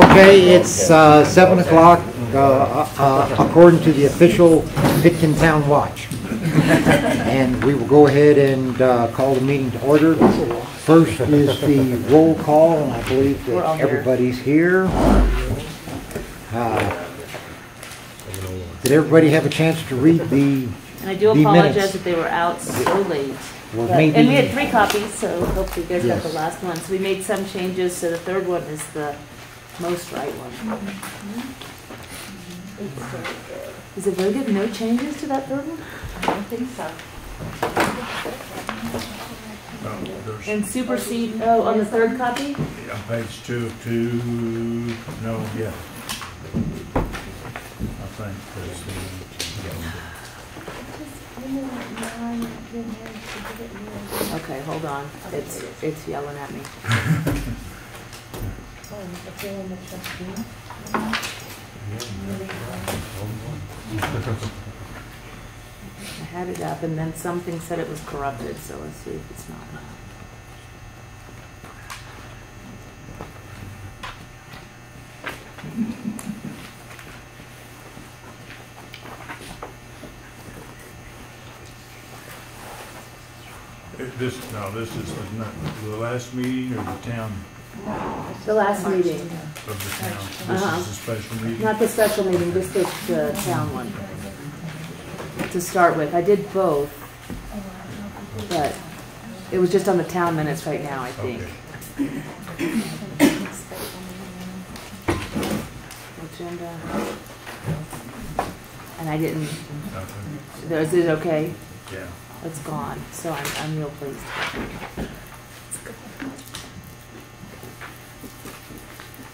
Okay, it's 7 o'clock according to the official Pitkin Town Watch. And we will go ahead and call the meeting to order. First is the roll call, and I believe that everybody's here. Did everybody have a chance to read the And I do apologize that they were out so late. Well, and we had 3 copies, so hopefully you guys got the Yes. last one. So we made some changes, so the third one is the most right one. Is it very good? No changes to that third one? I don't think so. And supersede, oh, on the third copy? On page 2 of 2, no, yeah. I think that's the, Okay, hold on. It's yelling at me. I had it up and then something said it was corrupted, so let's see if it's not. this is the last meeting or the town The last meeting. of the town. This is a special meeting. Not the special meeting, just the town one. To start with, I did both, but it was just on the town minutes right now, I think. Okay. Agenda. And I didn't, Nothing. is it okay? Yeah. It's gone, so I'm real pleased.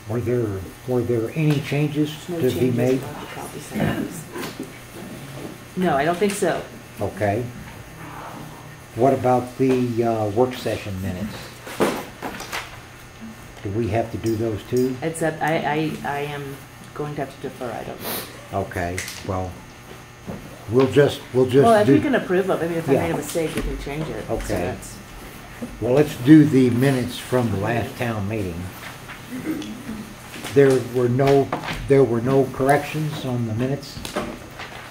Were there any changes No to be changes made? about the copy size. No, I don't think so. Okay. What about the work session minutes? Do we have to do those too? Except I am going to have to defer, I don't know. Okay, well, we'll just Well, if do, you can approve of it, I mean, if I Yeah. made a mistake, we can change it. So Okay. that's- well, let's do the minutes from the last town meeting. There were no corrections on the minutes?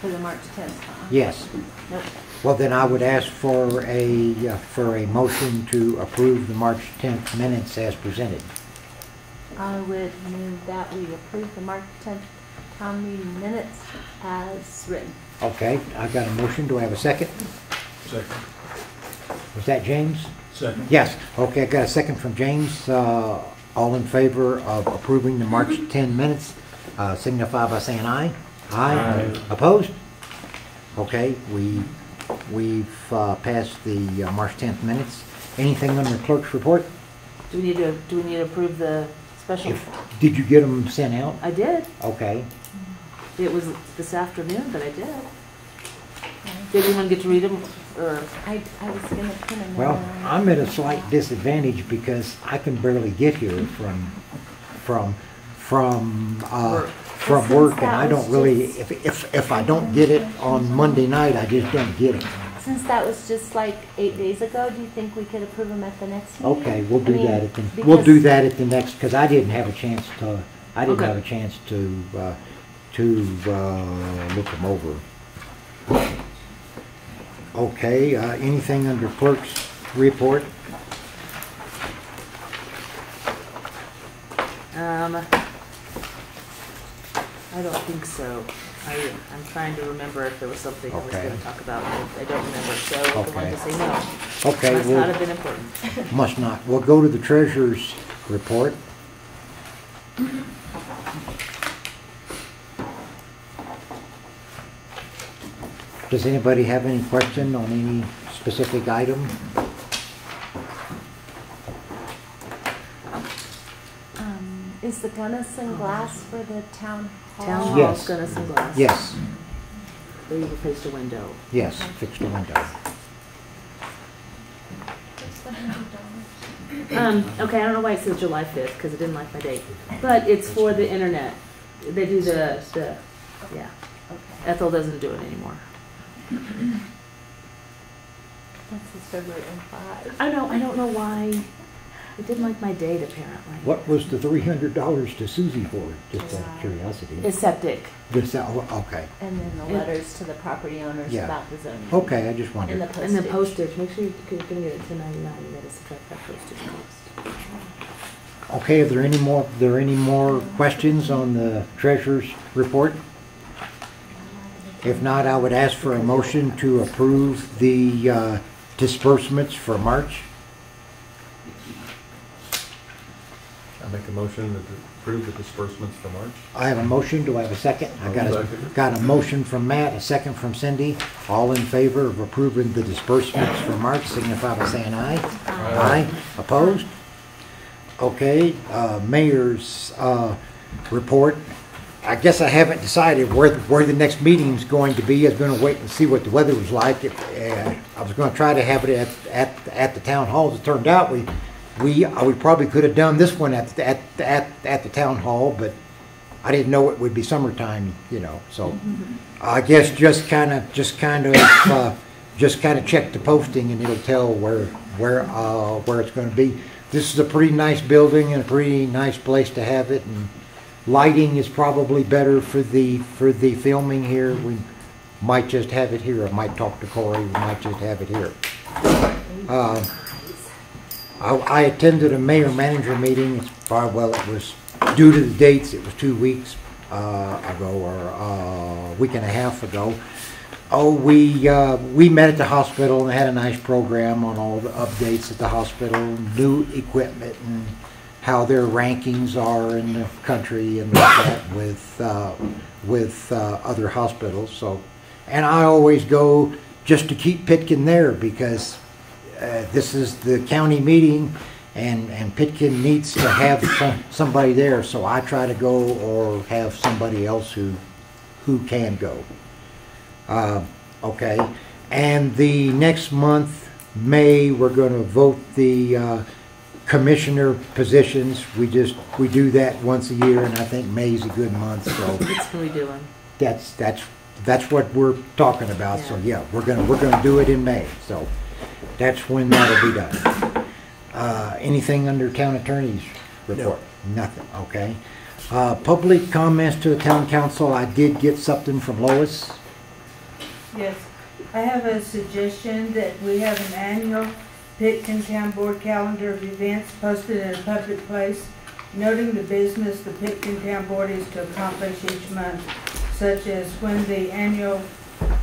For the March 10th, huh? Yes. Nope. Well, then I would ask for a motion to approve the March 10th minutes as presented. I would move that we approve the March 10th town meeting minutes as written. Okay, I've got a motion. Do I have a second? Second. Was that James? Second. Yes. Okay, I got a second from James. All in favor of approving the March 10 minutes, signify by saying aye. Aye. Opposed? Okay, we've passed the March 10th minutes. Anything on the clerk's report? Do we need to approve the special? Did you get them sent out? I did. Okay. It was this afternoon, but I did. Did anyone get to read them? Or I was going to put them in. Well, I'm at a slight disadvantage because I can barely get here from work, and I don't really. If I don't get it on Monday night, I just don't get it. Since that was just like 8 days ago, do you think we could approve them at the next meeting? Okay, we'll do that at the because- next, because I didn't have a chance to. Okay. Have a chance to look them over. Okay, anything under clerk's report? I don't think so. I'm trying to remember if there was something I was Okay. going to talk about. I don't remember, so I'm going Okay. to say no. Okay, Must not have been important. must not. We'll go to the treasurer's report. Does anybody have any question on any specific item? Is the Gunnison glass for the town hall? Town hall's Yes. gonna some glass. Yes, They replaced a window. yes, fixed the window. Okay, I don't know why it says July 5th, because I didn't like my date. But it's for the internet. They do yeah. Ethel doesn't do it anymore. That's his February 5. I don't know why. It didn't like my date, apparently. What was the $300 to Susie for? Just out of curiosity. It's septic. Okay. And then the letters to the property owners Yeah. about the zoning. Okay, I just And the wondered. postage. And the postage, make sure you're gonna get it to 99, you gotta subtract that postage cost. Okay, are there any more questions on the treasurer's report? If not, I would ask for a motion to approve the disbursements for March. I make a motion to approve the disbursements for March. I have a motion. Do I have a second? I Second. got a motion from Matt, a second from Cindy. All in favor of approving the disbursements for March, signify by saying aye. Aye. Opposed? Okay, mayor's report. I guess I haven't decided where the next meeting's going to be. I was going to wait and see what the weather was like. I was going to try to have it at the town hall. As it turned out, we probably could have done this one at the town hall, but I didn't know it would be summertime, you know. So I guess just kind of check the posting, and it'll tell where it's going to be. This is a pretty nice building and a pretty nice place to have it, and lighting is probably better for the filming here. We might just have it here. I might talk to Corey. We might just have it here. I attended a mayor-manager meeting. Well, it was due to the dates. It was 2 weeks ago, or a week and a half ago. We met at the hospital and had a nice program on all the updates at the hospital, new equipment, and how their rankings are in the country and like that with other hospitals. So, and I always go just to keep Pitkin there, because this is the county meeting, and Pitkin needs to have somebody there. So I try to go, or have somebody else who can go. Okay, and the next month, May, we're going to vote the commissioner positions. We do that once a year, and I think May's a good month. So It's really doing. that's what we're talking about. So yeah, we're gonna do it in May. So that's when that'll be done. Anything under town attorney's report? No. Nothing. Okay. Public comments to the town council. I did get something from Lois. Yes, I have a suggestion that we have an annual Pitkin Town Board calendar of events posted in a public place, noting the business the Pitkin Town Board is to accomplish each month, such as when the annual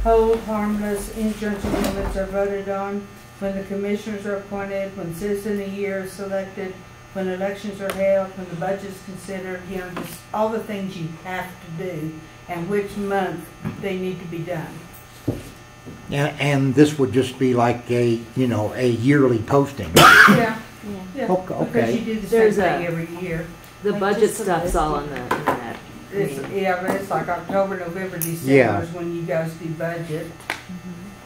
hold harmless insurance agreements are voted on, when the commissioners are appointed, when citizen of the year is selected, when elections are held, when the budget is considered, you know, just all the things you have to do, and which month they need to be done. Yeah, and this would just be like a yearly posting. Yeah. Yeah. Okay. Because you do the same There's thing every year. The Like budget just a stuff's all on listing. the internet. Yeah, but it's like October, November, December Yeah. is when you guys do budget.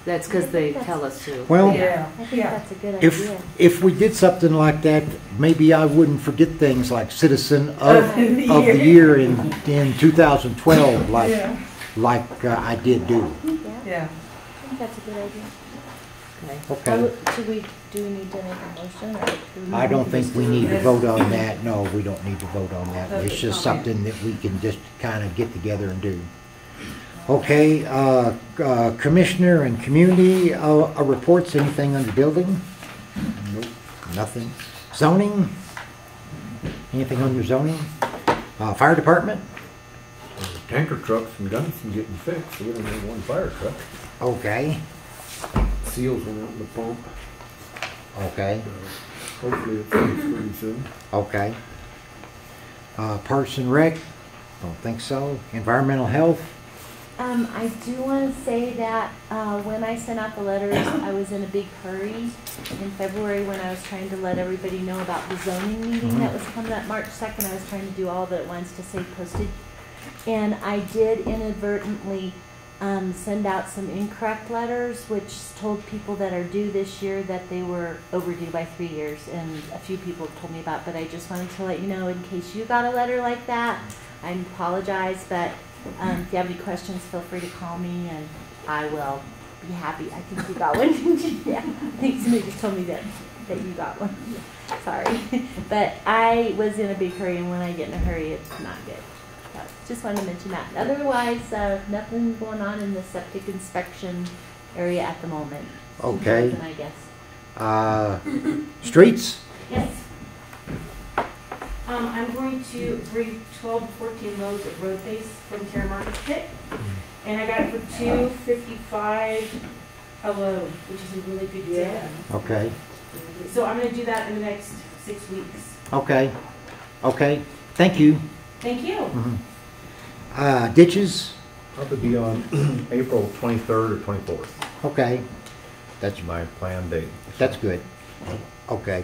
That's because they tell us to. Well, Yeah, I think yeah. that's a good idea. if we did something like that, maybe I wouldn't forget things like Citizen of the Year in 2012, Yeah. like I did do. Yeah. I think that's a good idea. Okay. Okay. Do we need to make a motion, or? do we I don't think we need to Yes. vote on that. No, we don't need to vote on that. It's Public just comment. something that we can just kind of get together and do. Okay, Commissioner and Community reports, anything under building? Nope, nothing. Zoning? Anything under zoning? Fire Department? Tanker trucks and guns and getting fixed, so we don't have one fire truck. Okay, Seals went out in the pump. okay, Hopefully it's fixed pretty soon. okay. Parks and Rec? Don't think so. Environmental Health? I do want to say that when I sent out the letters, I was in a big hurry in February when I was trying to let everybody know about the zoning meeting that was coming up March 2nd. I was trying to do all of it at once to save postage. And I did inadvertently send out some incorrect letters, which told people that are due this year that they were overdue by 3 years. And a few people have told me about, but I just wanted to let you know in case you got a letter like that. I apologize, but if you have any questions, feel free to call me, and I will be happy. I think you got one. Yeah, I think somebody just told me that that you got one. Sorry. But I was in a big hurry, and when I get in a hurry, it's not good. So just wanted to mention that. Otherwise, nothing going on in the septic inspection area at the moment. Okay. Nothing, I guess. Streets? Yes. I'm going to bring 12 to 14 loads of road base from Terra Market Pit. And I got it for $2.55 a load, which is a really good deal. Okay. So I'm going to do that in the next 6 weeks. Okay. Okay. Thank you. Thank you. Ditches? Probably be on April 23rd or 24th. Okay. That's My planned date. That's good. Okay.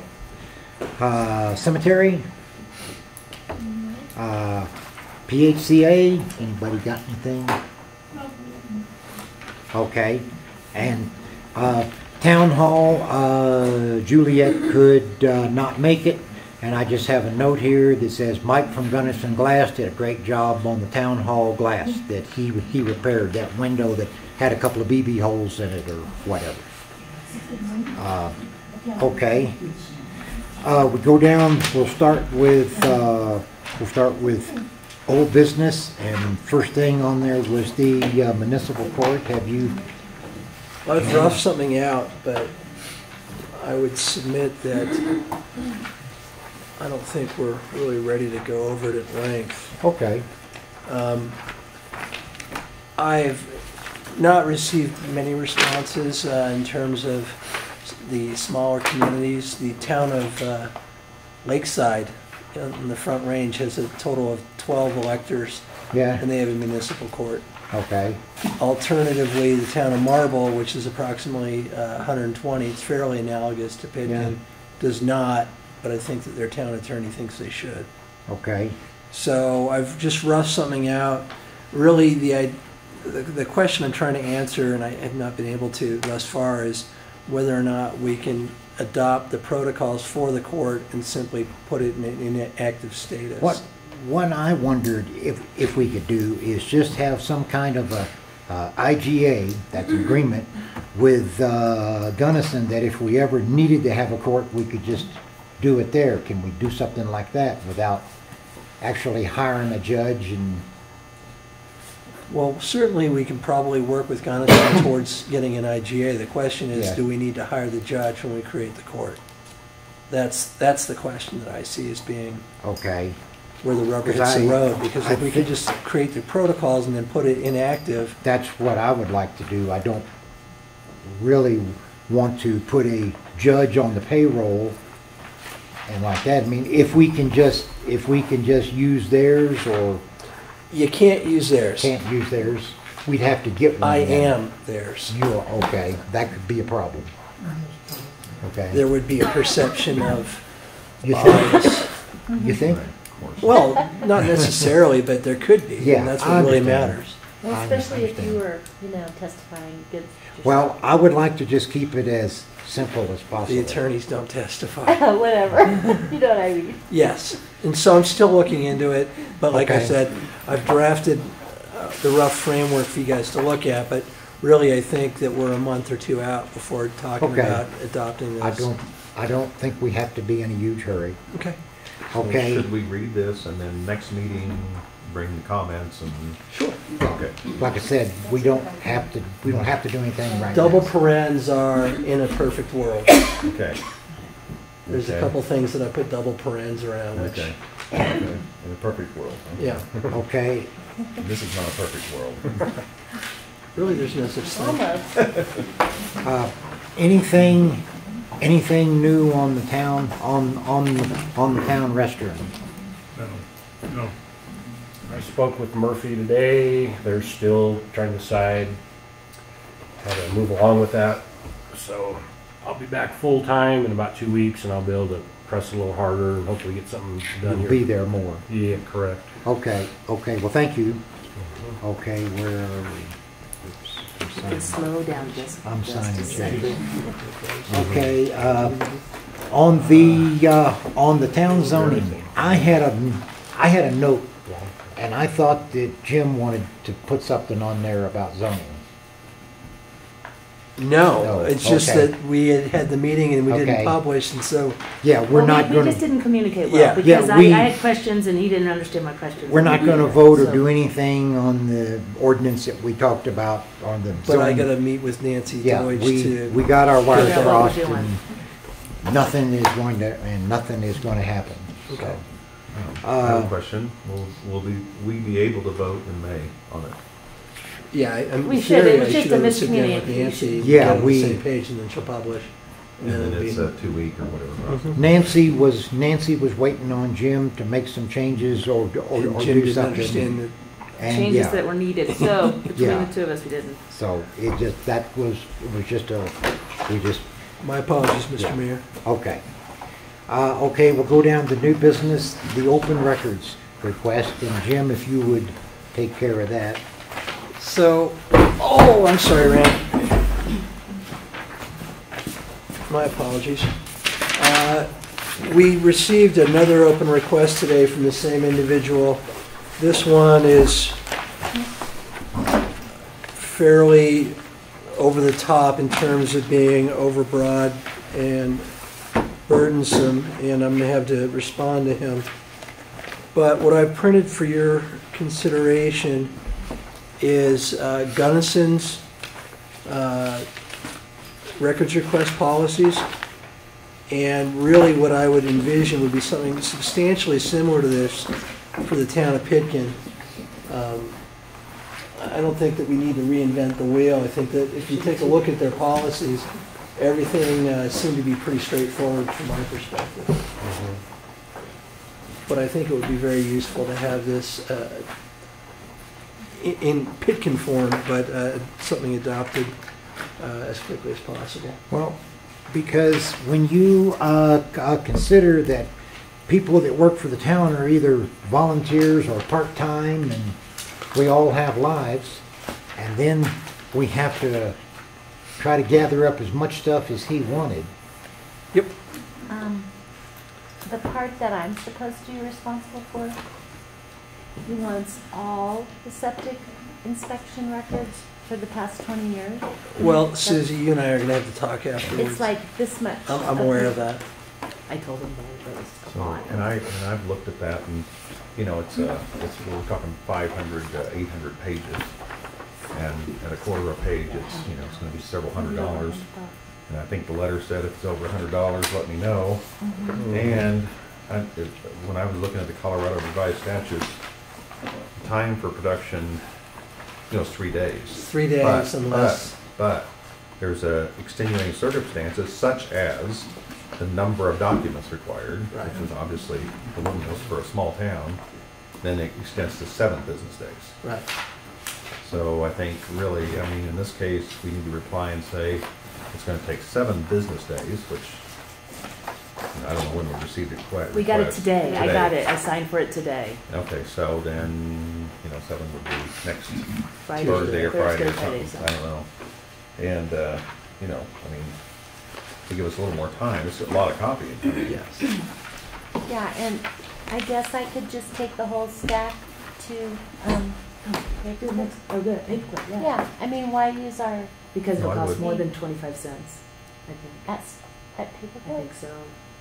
Cemetery? PHCA? Anybody got anything? Okay. And Town Hall, Juliet could not make it. And I just have a note here that says Mike from Gunnison Glass did a great job on the Town Hall glass that he repaired, that window that had a couple of BB holes in it or whatever. Okay. We go down, we'll start with old business, and first thing on there was the municipal court. Have you? I've roughed something out, but I would submit that I don't think we're really ready to go over it at length. Okay. I've not received many responses in terms of the smaller communities. The town of Lakeside in the Front Range has a total of 12 electors, Yeah. and they have a municipal court. Okay. Alternatively, the town of Marble, which is approximately 120, it's fairly analogous to Pitkin, does not, but I think that their town attorney thinks they should. Okay. So I've just roughed something out. Really, the question I'm trying to answer, and I have not been able to thus far, is whether or not we can adopt the protocols for the court and simply put it in active status. What I wondered if we could do is just have some kind of a IGA, that's an agreement, with Gunnison, that if we ever needed to have a court, we could just do it there. Can we do something like that without actually hiring a judge? And Well, certainly we can probably work with Gunnison towards getting an IGA. The question is, Yeah. do we need to hire the judge when we create the court? That's the question that I see as being okay. where the rubber Because hits the I- road. Because if we could just create the protocols and then put it inactive, That's what I would like to do. I don't really want to put a judge on the payroll and like that. I mean, if we can just use theirs, or you can't use theirs. can't use theirs, we'd have to get one. I then. am theirs. You are, okay. That could be a problem. Okay. There would be a perception of You think? bias. You think? Well, not necessarily, but there could be. Yeah, and that's I what really understand. matters. Well, I especially if you understand. were, testifying against yourself. Well, I would like to just keep it as simple as possible. The attorneys don't testify. Whatever. You know what I mean? Yes, and so I'm still looking into it, but like I Okay. said, I've drafted the rough framework for you guys to look at, but really I think that we're a month or two out before talking Okay. about adopting this. I don't think we have to be in a huge hurry. Okay, Okay. Should we read this and then next meeting bring the comments and? sure. Okay. Like I said, we don't have to do anything right Double now. parens are in a perfect world. Okay. There's a Okay. couple things that I put double parens around, which, Okay. Okay. In a perfect world. huh? yeah, Okay. This is not a perfect world. really there's no such thing. Almost. Anything new on the town, on the town restroom? No. I spoke with Murphy today. They're still trying to decide how to move along with that. So I'll be back full time in about 2 weeks, and I'll be able to press a little harder and hopefully get something done You'll here. be there more. Yeah, correct. Okay, well, thank you. Okay, where are we? Oops, I'm You can signing. slow down just I'm just signing a second. Okay, on the town zoning, I had a note, and I thought that Jim wanted to put something on there about zoning. No, No, it's just okay. that we had the meeting and we Okay. didn't publish, and so Yeah, we're not We gonna, just didn't communicate Yeah. well, because Yeah, I we- had questions and he didn't understand my questions. we're not gonna vote or So- do anything on the ordinance that we talked about on the but I zoning. gotta meet with Nancy Yeah, Deutsch we to. got our wires Figure out what we're crossed doing. and nothing is going to happen. So, Okay. I have a question. Will we be able to vote in May on it? Yeah, I'm We should. It was I just should a have sit down with miscommunication. Nancy. Yeah, get on the we- same page, and then she'll publish. And then it'll it's be- a 2 week or whatever. Mhm. Nancy was waiting on Jim to make some changes or And Jim do didn't something. understand that. And Changes yeah, that were needed, so between Yeah. the two of us, we didn't. so it was just we just, My apologies, Mr. Yeah. Mayor. okay. Okay, we'll go down to new business, the open records request, and Jim, if you would take care of that. So, oh, I'm sorry, Rand. My apologies. We received another open request today from the same individual. This one is fairly over the top in terms of being overbroad and burdensome, and I'm going to have to respond to him. But what I've printed for your consideration is Gunnison's records request policies. And really what I would envision would be something substantially similar to this for the town of Pitkin. I don't think that we need to reinvent the wheel. I think that if you take a look at their policies, everything seemed to be pretty straightforward from my perspective. But I think it would be very useful to have this in Pitkin form, but something adopted as quickly as possible. Well, because when you consider that people that work for the town are either volunteers or part-time, and we all have lives, and then we have to try to gather up as much stuff as he wanted. Yep. The part that I'm supposed to be responsible for, he wants all the septic inspection records for the past 20 years. Well, Susie, you and I are going to have to talk afterwards. It's like this much. I'm aware of that. I told him that it was a So, lot. and I've looked at that, and you know, we're talking 500 to 800 pages, and at a quarter a page, it's going to be several $100s. And I think the letter said if it's over $100, let me know. And when I was looking at the Colorado revised statutes, time for production, is 3 days. 3 days unless. But there's extenuating circumstances such as the number of documents required, Right. which is obviously voluminous for a small town. Then it extends to 7 business days. Right. So I think really, in this case, we need to reply and say it's going to take 7 business days, which I don't know when we received it quite. We got it today. I got it. I signed for it today. Okay, so then, 7 would be next Friday, Thursday or Friday or Friday, something, I don't know. And, to give us a little more time, it's a lot of copying. Yes. Yeah, and I guess I could just take the whole stack to, Oh, good. Input, yeah. yeah, why use our, Because No, it I costs would. more than 25 cents. I think. at paper I think so.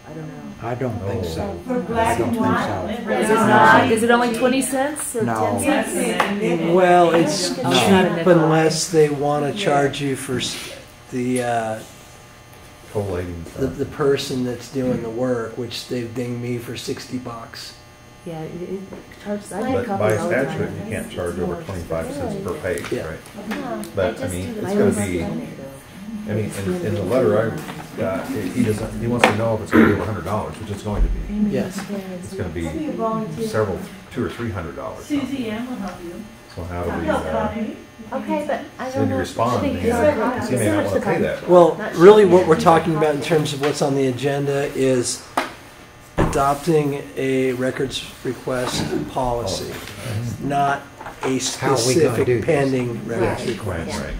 I don't know. I don't think so. For I black don't and think white? so. Is it not? Is it only 20 cents or No. 10 cents? Well, it's Oh, it's not a cheap nickel. unless they want to charge you for the Collating the person that's doing the work, which they've dinged me for $60. Yeah, it charges. I But get But by copies all the statute, time. you can't charge over 25 cents per page, Yeah. right? yeah. But, just do it's the I gonna always be, scan it, though. in the letter I got, he wants to know if it's going to be over $100, which it's going to be. Yes. It's going to be several, $200 or $300. Susie Ann will help you. So how do we, Help copy. Okay, but I so don't then you know. respond, I think and it's he not- may not want to pay that. Well, really what we're talking about in terms of what's on the agenda is adopting a records request policy, not a How are we gonna do specific this? pending records Right. request. Yeah. Right.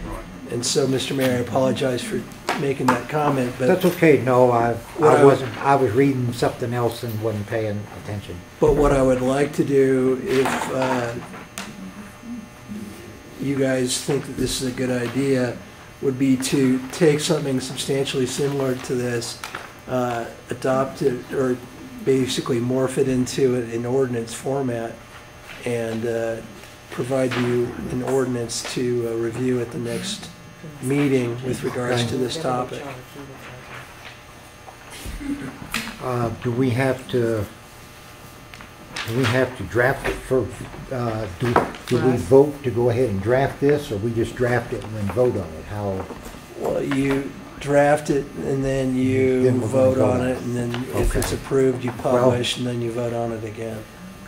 And so, Mr. Mayor, I apologize for making that comment, That's but okay, no, What I would- I was reading something else and wasn't paying attention. what I would like to do, if you guys think that this is a good idea, would be to take something substantially similar to this, adopt it, or basically morph it into an ordinance format, and provide you an ordinance to review at the next meeting with regards to this topic. Do we have to draft it for, do we vote to go ahead and draft this, or we just draft it and then vote on it? How? Well, you draft it and then you Then we're gonna vote on it, and then if Okay. it's approved, you publish, and then you vote on it again.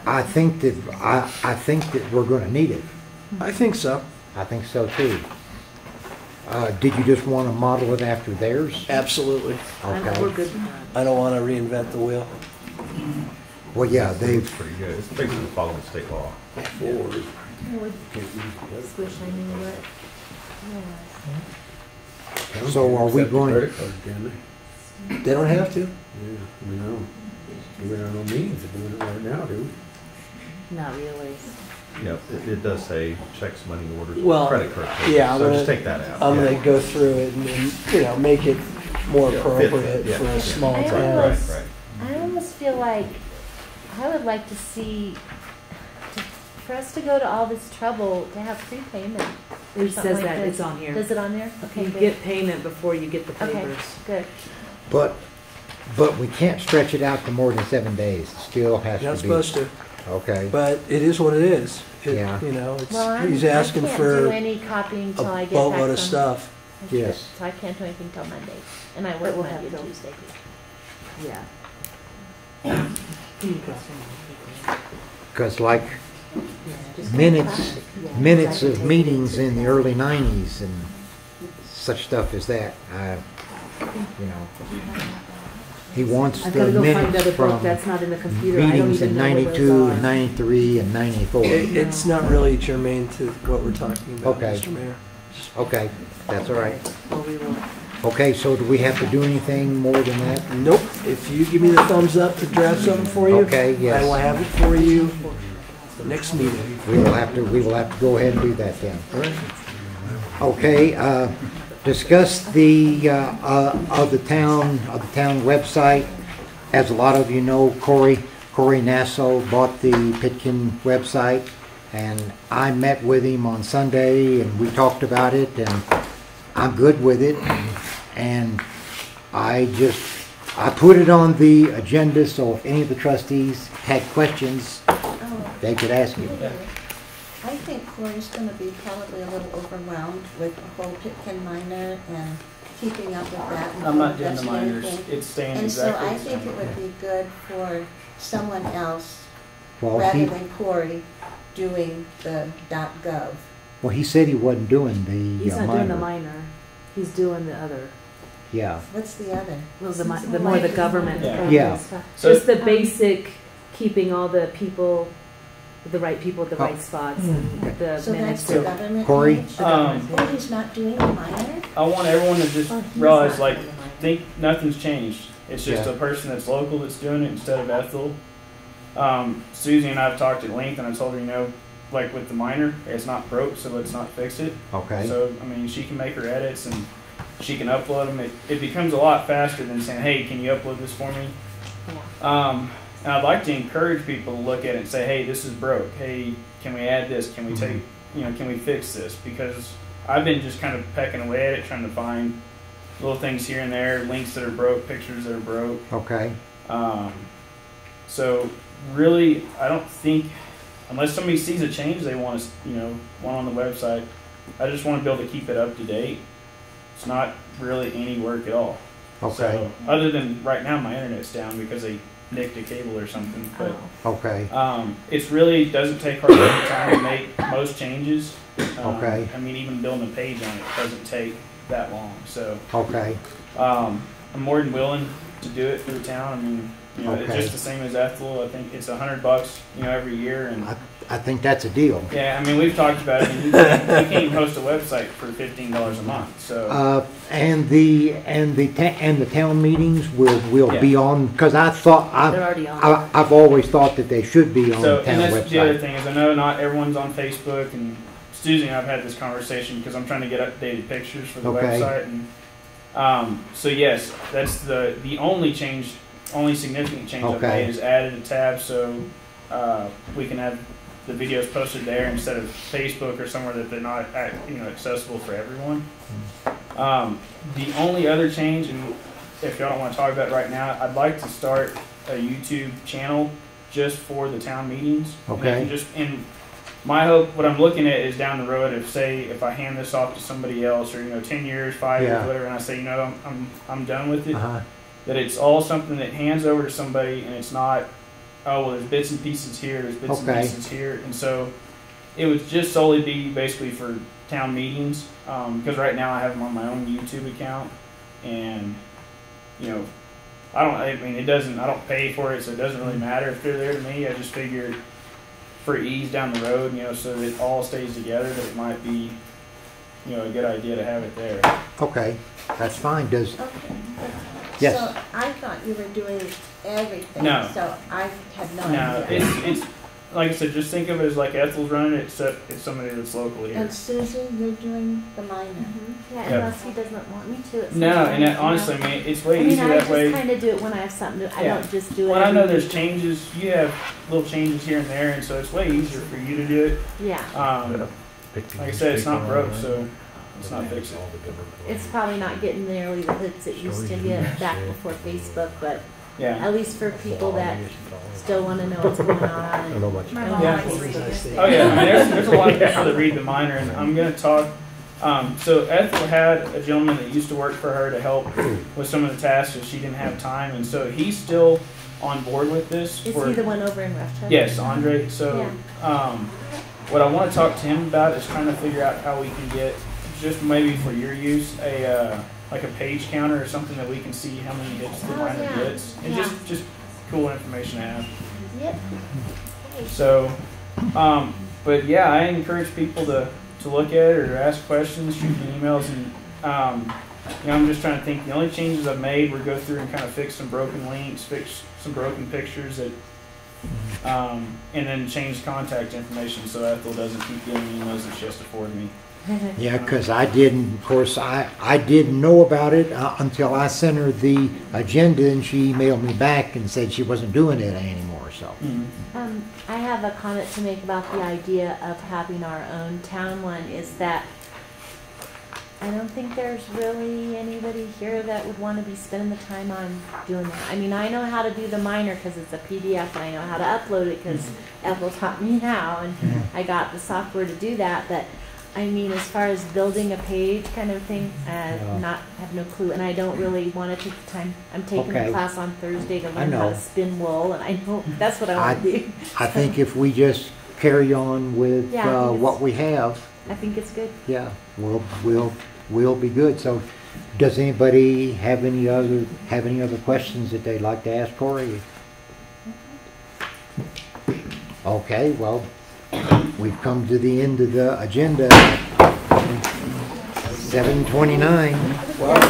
I think that, I think that we're gonna need it. I think so. I think so too. Did you just want to model it after theirs? Absolutely. We're Okay. good with that. I don't want to reinvent the wheel. Well, yeah, It's they've, pretty good. It's basically following state law. Wish I knew what. So are we Accept the going- credit card, can they? They don't have to. Yeah, we know. We don't know means of doing it right now, do we? Not really. You know, it does say checks, money orders, Well, credit card. yeah, I'm So just gonna- take that out. I'm Yeah. going to go through it and make it more Yeah, fit, appropriate yeah, for yeah. a small I town. Right, almost- right. I almost feel like I would like to see, for us to go to all this trouble to have prepayment. or It something says like that, this. it's on here. Is it on there? Okay, You good. get payment before you get the Okay, papers. good. but we can't stretch it out to more than 7 days. It still has You're not to be. supposed to, Okay. but it is what it is. Yeah. You know, Well, he's asking I can't for do any copying a till I get back boatload from. of stuff. I can't- Yes. So I can't do anything till Monday, and I But work we'll have Monday and to- Tuesday. Yeah. Because like Just minutes of meetings in the early 90s and such stuff as that, you know. He wants I've the gotta go find minutes another book from that's not in the computer. I don't meetings even in know where those 92 are. and 93 and 94. It's not really germane to what we're talking about, Okay. Mr. Mayor. Okay, that's all right. Well, we will. Okay, so do we have to do anything more than that? Nope. If you give me the thumbs up to draft something for you, Okay, yes. I will have it for you next meeting. We will have to go ahead and do that then. Okay, discuss the, of the town website. As a lot of you know, Corey Nassau bought the Pitkin website, and I met with him on Sunday, and we talked about it, and I'm good with it. And I put it on the agenda, so if any of the trustees had questions, they could ask me. I think Corey's going to be probably a little overwhelmed with the whole Pitkin minor and keeping up with that. And I'm not doing the investigating minors. things. It's staying And so exactly I the think same. it would be good for someone else, Well, rather than Corey, doing the .gov. Well, he said he wasn't doing the He's not doing the minor. minor. He's doing the other. Yeah. What's the other? Well, the more the government. Yeah. Yeah. So- Just the basic, keeping all the people, the right people at the right spots, and the So that's minutes. the government Corey? page? Um, Oh, he's not doing the minor? I want everyone to just Oh, he's realize, not like, doing the minor. think nothing's changed. It's just Yeah. a person that's local that's doing it instead of Ethel. Susie and I have talked at length, and I told her, you know, like with the minor, it's not broke, so let's not fix it. Okay. So, I mean, she can make her edits and she can upload them. It becomes a lot faster than saying, hey, can you upload this for me? And I'd like to encourage people to look at it and say, hey, this is broke. Hey, can we add this? Can we take, can we fix this? Because I've been just kind of pecking away at it, trying to find little things here and there, links that are broke, pictures that are broke. Okay. So really, I don't think, unless somebody sees a change they want to, want on the website, I just want to be able to keep it up to date. It's not really any work at all. Okay. So, other than right now my internet's down because they nicked a cable or something. But Okay. it's really doesn't take hardly any time to make most changes. Okay. I mean, even building a page on it doesn't take that long. So Okay. I'm more than willing to do it for the town. I mean, it's Okay. just the same as Ethel. I think it's $100, every year, and I think that's a deal. yeah, I mean, we've talked about it. I mean, you can't even host a website for $15 a month. So And the town meetings will Yeah. be on, because I thought, They're already on. I've always thought that they should be on So, the town and that's the other website. thing is I know not everyone's on Facebook and Susie and I've had this conversation because I'm trying to get updated pictures for the Okay. website, and so yes, that's the only significant change I've Okay. made is added a tab so we can have the videos posted there instead of Facebook or somewhere that they're not accessible for everyone. The only other change, and if y'all don't want to talk about it right now, I'd like to start a YouTube channel just for the town meetings. Okay. And my hope, what I'm looking at is down the road, if I hand this off to somebody else, or 10 years, 5 years, Yeah. whatever, and I say, I'm done with it, Uh-huh. that it's all something that hands over to somebody, and it's not, oh, well, there's bits and pieces here, there's bits and Okay. pieces here, and so it would just solely be basically for town meetings, because right now I have them on my own YouTube account, and I don't pay for it, so it doesn't really matter if they're there to me. I just figured for ease down the road, so that it all stays together, that it might be, a good idea to have it there. Okay, that's fine. Does, Okay. Yes. So I thought you were doing everything. No. So I had no No, idea. it's like I said, just think of it as like Ethel's running it, except it's somebody that's local here. And Susie, you're doing the minor. Yeah, Yeah. unless he doesn't want me to. It's No, sometimes, and that, honestly, I mean, it's way I mean, easier I that just way. kind of do it when I have something to. I Yeah. don't just do it. Well, I know every there's week. changes. You have little changes here and there, and so it's way easier for you to do it. Yeah, Like I said, it's not broke, so it's not fix it. it's probably not getting nearly the hits it used to get back before Facebook, but Yeah. at least for people that still want to know what's going on. I don't know much. My and mom Yeah. likes to see it. Oh yeah, I mean, there's a lot of people that read the minor, and I'm going to talk. So Ethel had a gentleman that used to work for her to help with some of the tasks, because she didn't have time, and so he's still on board with this. Is for- he the one over in Rochester? Yes, Andre. So, what I want to talk to him about is trying to figure out how we can get, just maybe for your use, like a page counter or something that we can see how many hits the Oh, minor yeah. gets, and Yeah. just cool information to have. Yep. So, but yeah, I encourage people to look at it or ask questions, shoot me emails, and I'm just trying to think. The only changes I've made were go through and kind of fix some broken links, fix some broken pictures that, and then change contact information so Ethel doesn't keep getting emails that she has to forward me. yeah, because I didn't, of course, I didn't know about it until I sent her the agenda, and she emailed me back and said she wasn't doing it anymore, so. I have a comment to make about the idea of having our own town one, is that I don't think there's really anybody here that would want to be spending the time on doing that. I mean, I know how to do the minor because it's a PDF, and I know how to upload it because Ethel taught me how, and I got the software to do that, but I mean, as far as building a page kind of thing, have no clue, and I don't really want to take the time. I'm taking Okay. a class on Thursday to I learn how know. to spin wool, and I know that's what I want to do. I think if we just carry on with Yeah, I think what we have, I think it's good. yeah, we'll be good. So, does anybody have any other questions that they'd like to ask Corey? Okay, well, we've come to the end of the agenda. 7:29. Well,